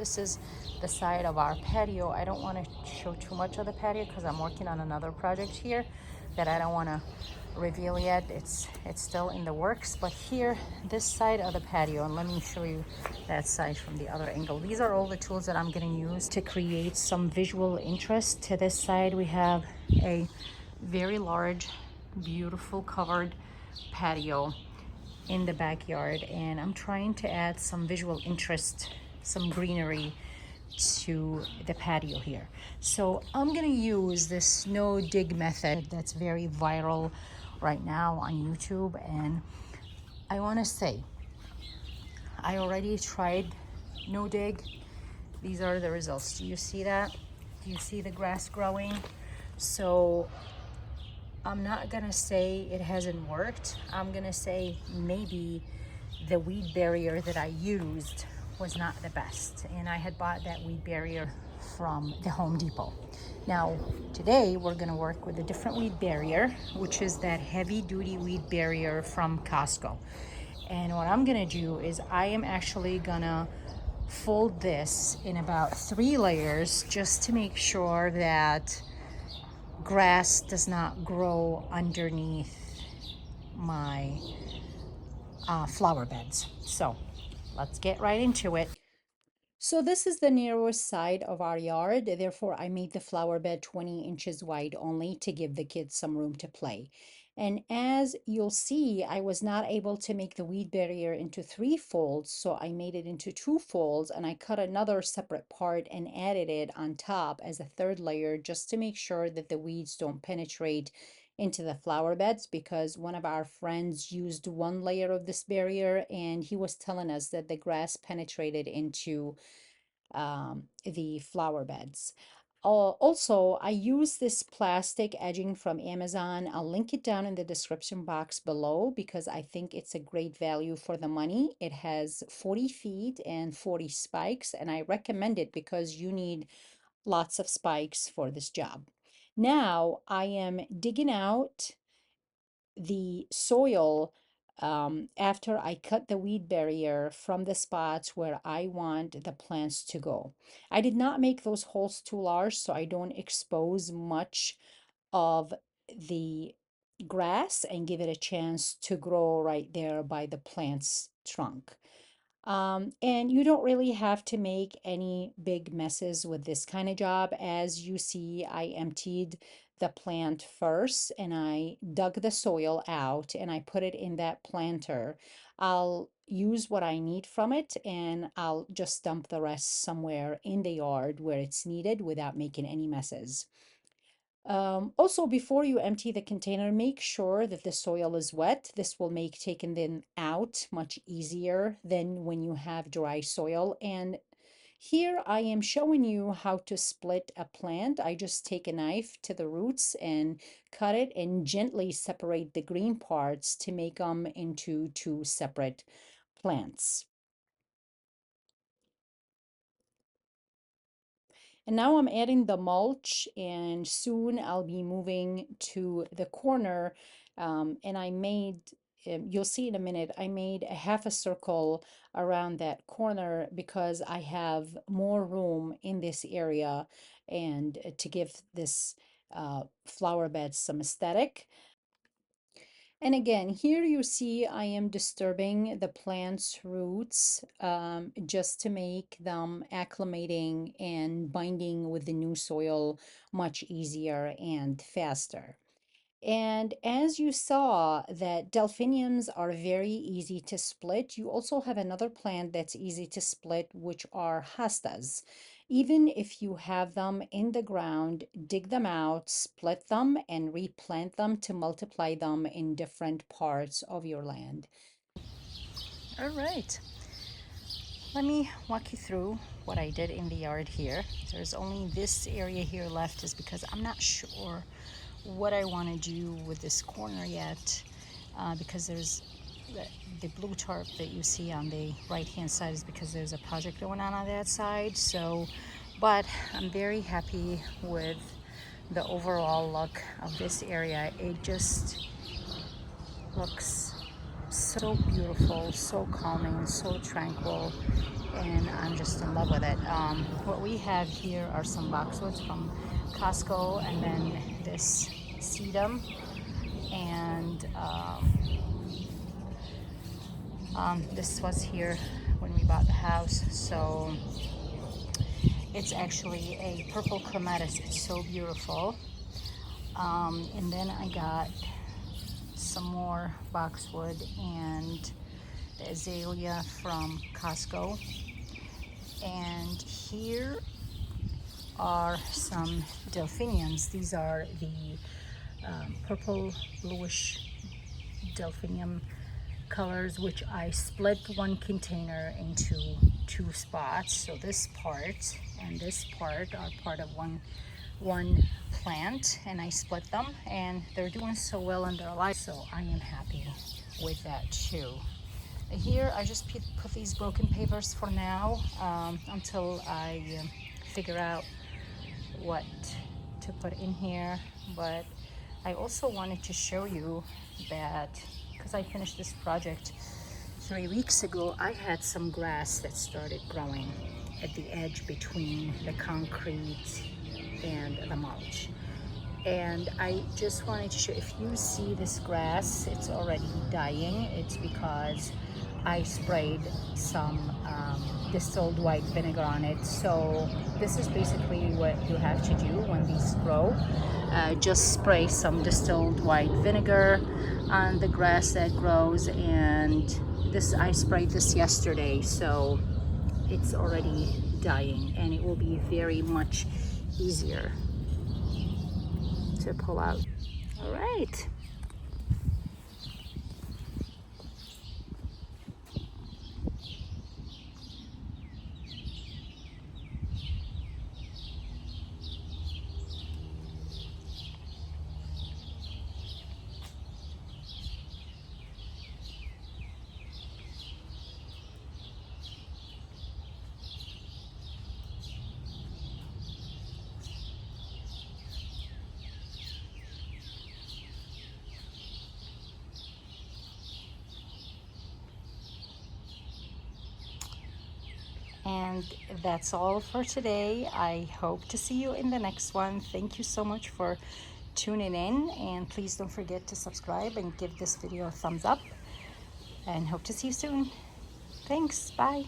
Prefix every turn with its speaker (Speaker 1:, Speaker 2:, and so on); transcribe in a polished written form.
Speaker 1: this is the side of our patio. I don't want to show too much of the patio because I'm working on another project here that I don't want to reveal yet. It's still in the works. But here, this side of the patio, and let me show you that side from the other angle. These are all the tools that I'm going to use to create some visual interest. To this side, we have a very large, beautiful covered patio in the backyard, and I'm trying to add some visual interest, some greenery to the patio here. So I'm gonna use this no dig method that's very viral right now on YouTube, and I want to say I already tried no dig. These are the results. Do you see that? Do you see the grass growing? So I'm not gonna say it hasn't worked. I'm gonna say maybe the weed barrier that I used was not the best, and I had bought that weed barrier from the Home Depot. Now today we're gonna work with a different weed barrier, which is that heavy duty weed barrier from Costco. And what I'm gonna do is I am actually gonna fold this in about 3 layers just to make sure that grass does not grow underneath my flower beds. So let's get right into it. So this is the narrowest side of our yard. Therefore, I made the flower bed 20 inches wide only to give the kids some room to play. And as you'll see, I was not able to make the weed barrier into 3 folds, so I made it into 2 folds, and I cut another separate part and added it on top as a 3rd layer just to make sure that the weeds don't penetrate into the flower beds, because one of our friends used 1 layer of this barrier and he was telling us that the grass penetrated into the flower beds. Also, I use this plastic edging from Amazon. I'll link it down in the description box below because I think it's a great value for the money. It has 40 feet and 40 spikes, and I recommend it because you need lots of spikes for this job. Now I am digging out the soil after I cut the weed barrier from the spots where I want the plants to go. I did not make those holes too large so I don't expose much of the grass and give it a chance to grow right there by the plant's trunk. And you don't really have to make any big messes with this kind of job. As you see, I emptied the plant first and I dug the soil out and I put it in that planter. I'll use what I need from it and I'll just dump the rest somewhere in the yard where it's needed without making any messes. Also, before you empty the container, make sure that the soil is wet. This will make taking them out much easier than when you have dry soil. And here I am showing you how to split a plant. I just take a knife to the roots and cut it and gently separate the green parts to make them into 2 separate plants. And now I'm adding the mulch, and soon I'll be moving to the corner. And I made, you'll see in a minute, I made a half a circle around that corner because I have more room in this area and to give this flower bed some aesthetic. And again, here you see I am disturbing the plant's roots just to make them acclimating and binding with the new soil much easier and faster. And as you saw that delphiniums are very easy to split, you also have another plant that's easy to split, which are hostas. Even if you have them in the ground, dig them out, split them, and replant them to multiply them in different parts of your land. All right, let me walk you through what I did in the yard here. There's only this area here left is because I'm not sure what I want to do with this corner yet because there's the blue tarp that you see on the right hand side is because there's a project going on that side. So but I'm very happy with the overall look of this area. It just looks so beautiful, so calming, so tranquil. and I'm just in love with it. What we have here are some boxwoods from Costco, and then this sedum, and this was here when we bought the house. So it's actually a purple clematis. It's so beautiful. And then I got some more boxwood and the azalea from Costco. And here are some delphiniums. These are the purple bluish delphinium colors, which I split one container into 2 spots. So this part and this part are part of one plant, and I split them, and they're doing so well in their life, so I am happy with that too. Here I just put these broken papers for now, until I figure out what to put in here. But I also wanted to show you that because I finished this project 3 weeks ago, I had some grass that started growing at the edge between the concrete and the mulch. And I just wanted to show, if you see this grass, it's already dying. It's because I sprayed some distilled white vinegar on it. So this is basically what you have to do when these grow. Just spray some distilled white vinegar on the grass that grows, and this, I sprayed this yesterday, so it's already dying, and it will be very much easier to pull out. All right. And that's all for today. I hope to see you in the next one. Thank you so much for tuning in, and please don't forget to subscribe and give this video a thumbs up, and hope to see you soon. Thanks. Bye.